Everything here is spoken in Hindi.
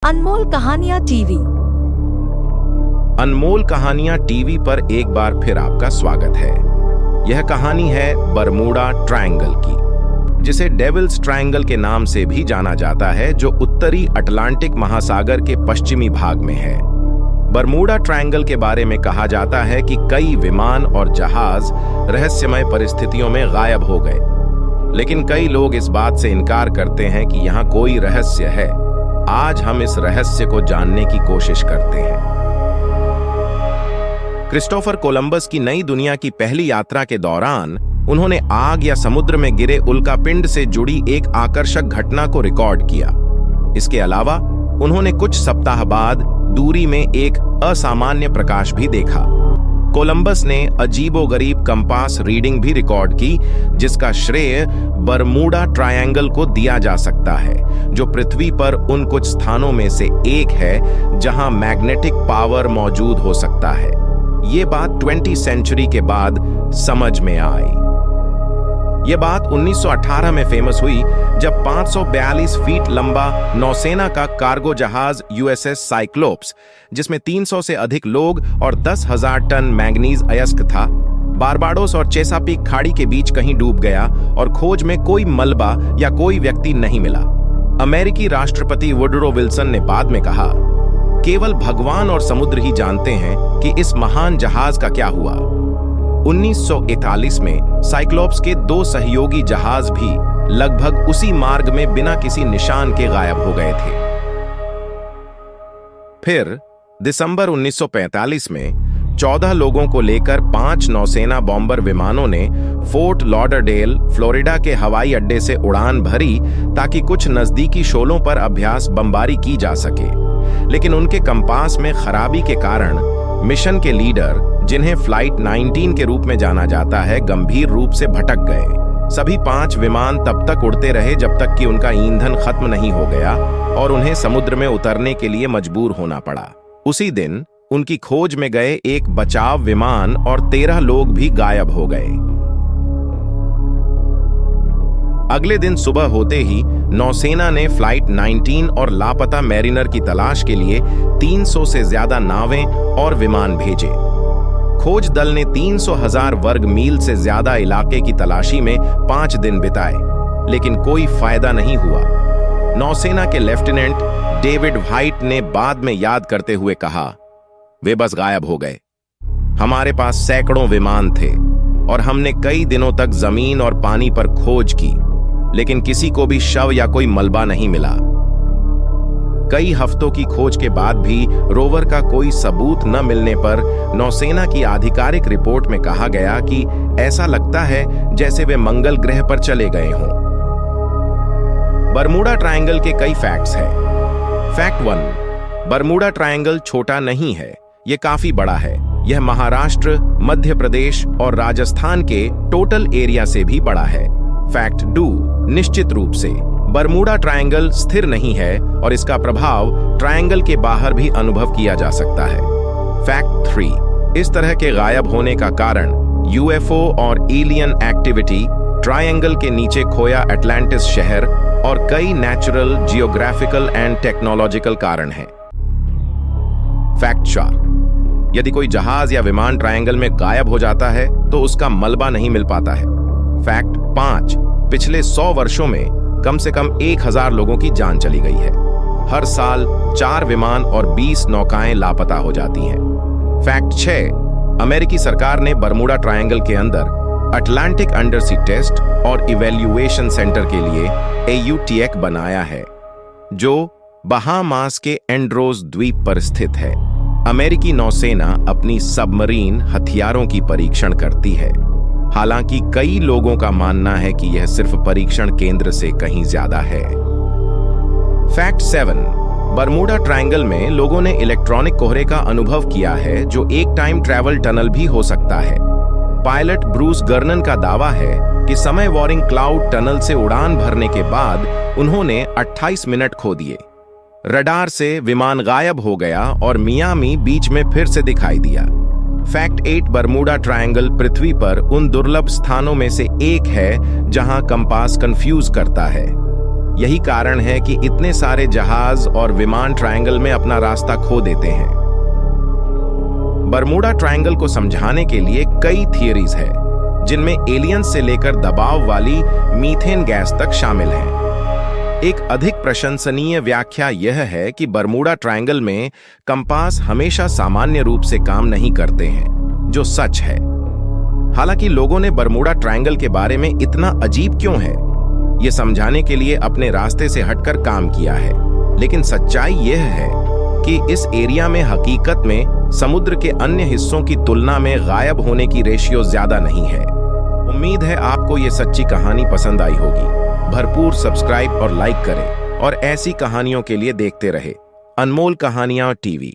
अनमोल कहानियां टीवी। अनमोल कहानियां टीवी पर एक बार फिर आपका स्वागत है। यह कहानी है बरमूडा ट्रायंगल की, जिसे डेविल्स ट्रायंगल के नाम से भी जाना जाता है, जो उत्तरी अटलांटिक महासागर के पश्चिमी भाग में है। बरमूडा ट्रायंगल के बारे में कहा जाता है कि कई विमान और जहाज रहस्यमय परिस्थितियों में गायब हो गए, लेकिन कई लोग इस बात से इनकार करते हैं कि यहाँ कोई रहस्य है। आज हम इस रहस्य को जानने की कोशिश करते हैं। क्रिस्टोफर कोलंबस की नई दुनिया की पहली यात्रा के दौरान उन्होंने आग या समुद्र में गिरे उल्कापिंड से जुड़ी एक आकर्षक घटना को रिकॉर्ड किया। इसके अलावा उन्होंने कुछ सप्ताह बाद दूरी में एक असामान्य प्रकाश भी देखा। कोलंबस ने अजीबोगरीब कंपास रीडिंग भी रिकॉर्ड की, जिसका श्रेय बरमूडा ट्रायंगल को दिया जा सकता है, जो पृथ्वी पर उन कुछ स्थानों में से एक है जहां मैग्नेटिक पावर मौजूद हो सकता है। ये बात 20वीं सेंचुरी के बाद समझ में आई। ये बात 1918 में फेमस हुई, जब 542 फीट लंबा नौसेना का कार्गो जहाज यूएसएस साइक्लोप्स, जिसमें 300 से अधिक लोग और 10,000 टन मैंगनीज अयस्क था, बारबाडोस और चेसापीक खाड़ी के बीच कहीं डूब गया और खोज में कोई मलबा या कोई व्यक्ति नहीं मिला। अमेरिकी राष्ट्रपति वुडरो विल्सन ने बाद में कहा, केवल भगवान और समुद्र ही जानते हैं कि इस महान जहाज का क्या हुआ। 1941 में साइक्लोप्स के 2 सहयोगी जहाज भी लगभग उसी मार्ग में बिना किसी निशान के गायब हो गए थे। फिर दिसंबर 1945 में 14 लोगों को लेकर 5 नौसेना बॉम्बर विमानों ने फोर्ट लॉडरडेल, फ्लोरिडा के हवाई अड्डे से उड़ान भरी, ताकि कुछ नजदीकी शोलों पर अभ्यास बमबारी की जा सके। लेकिन उनके कंपास में खराबी के कारण मिशन के लीडर, जिन्हें फ्लाइट 19 के रूप में जाना जाता है, गंभीर रूप से भटक गए। सभी 5 विमान तब तक उड़ते रहे जब तक कि उनका ईंधन खत्म नहीं हो गया और उन्हें समुद्र में उतरने के लिए मजबूर होना पड़ा। उसी दिन उनकी खोज में गए एक बचाव विमान और 13 लोग भी गायब हो गए। अगले दिन सुबह होते ही नौसेना ने फ्लाइट 19 और लापता मैरिनर की तलाश के लिए 300 से ज्यादा नावें और विमान भेजे। खोज दल ने 300,000 वर्ग मील से ज्यादा इलाके की तलाशी में 5 दिन बिताए, लेकिन कोई फायदा नहीं हुआ। नौसेना के लेफ्टिनेंट डेविड व्हाइट ने बाद में याद करते हुए कहा, वे बस गायब हो गए। हमारे पास सैकड़ों विमान थे और हमने कई दिनों तक जमीन और पानी पर खोज की, लेकिन किसी को भी शव या कोई मलबा नहीं मिला। कई हफ्तों की खोज के बाद भी रोवर का कोई सबूत न मिलने पर नौसेना की आधिकारिक रिपोर्ट में कहा गया कि ऐसा लगता है जैसे वे मंगल ग्रह पर चले गए हों। बरमूडा ट्रायंगल के कई फैक्ट्स हैं। फैक्ट 1, बरमूडा ट्रायंगल छोटा नहीं है, यह काफी बड़ा है। यह महाराष्ट्र, मध्य प्रदेश और राजस्थान के टोटल एरिया से भी बड़ा है। फैक्ट 2, निश्चित रूप से बरमूडा ट्रायंगल स्थिर नहीं है और इसका प्रभाव ट्रायंगल के बाहर भी अनुभव किया जा सकता है। फैक्ट 3, इस तरह के गायब होने का कारण यूएफओ और एलियन एक्टिविटी, ट्रायंगल के नीचे खोया अटलांटिस शहर और कई नेचुरल, जियोग्राफिकल एंड टेक्नोलॉजिकल कारण हैं। फैक्ट 4, यदि कोई जहाज या विमान ट्रायंगल में गायब हो जाता है तो उसका मलबा नहीं मिल पाता है। फैक्ट 5, पिछले 100 वर्षों में कम से कम 1000 लोगों की जान चली गई है। हर साल 4 विमान और 20 नौकाएं लापता हो जाती हैं। फैक्ट 6, अमेरिकी सरकार ने बरमूडा ट्रायंगल के अंदर अटलांटिक अंडरसी टेस्ट और इवैल्यूएशन सेंटर के लिए AUTEC बनाया है, जो बहामास के एंड्रोस द्वीप पर स्थित है। अमेरिकी नौसेना अपनी सबमरीन हथियारों की परीक्षण करती है, हालांकि कई लोगों का मानना है कि यह सिर्फ परीक्षण केंद्र से कहीं ज्यादा है। फैक्ट 7, बरमूडा ट्रायंगल में लोगों ने इलेक्ट्रॉनिक कोहरे का अनुभव किया है, जो एक टाइम ट्रैवल टनल भी हो सकता है। पायलट ब्रूस गर्नन का दावा है कि समय वॉरिंग क्लाउड टनल से उड़ान भरने के बाद उन्होंने 28 मिनट खो दिए। रडार से विमान गायब हो गया और मियामी बीच में फिर से दिखाई दिया। फैक्ट 8, बरमूडा ट्रायंगल पृथ्वी पर उन दुर्लभ स्थानों में से एक है जहां कंपास कंफ्यूज करता है। यही कारण है कि इतने सारे जहाज और विमान ट्रायंगल में अपना रास्ता खो देते हैं। बरमूडा ट्रायंगल को समझाने के लिए कई थियरीज है, जिनमें एलियंस से लेकर दबाव वाली मीथेन गैस तक शामिल है। एक अधिक प्रशंसनीय व्याख्या यह है कि बरमूडा ट्रायंगल में कंपास हमेशा सामान्य रूप से काम नहीं करते हैं, जो सच है। हालांकि लोगों ने बरमूडा ट्रायंगल के बारे में इतना अजीब क्यों है, यह समझाने के लिए अपने रास्ते से हटकर काम किया है। लेकिन सच्चाई यह है कि इस एरिया में हकीकत में समुद्र के अन्य हिस्सों की तुलना में गायब होने की रेशियो ज्यादा नहीं है। उम्मीद है आपको ये सच्ची कहानी पसंद आई होगी। भरपूर सब्सक्राइब और लाइक करें और ऐसी कहानियों के लिए देखते रहे अनमोल कहानियां टीवी।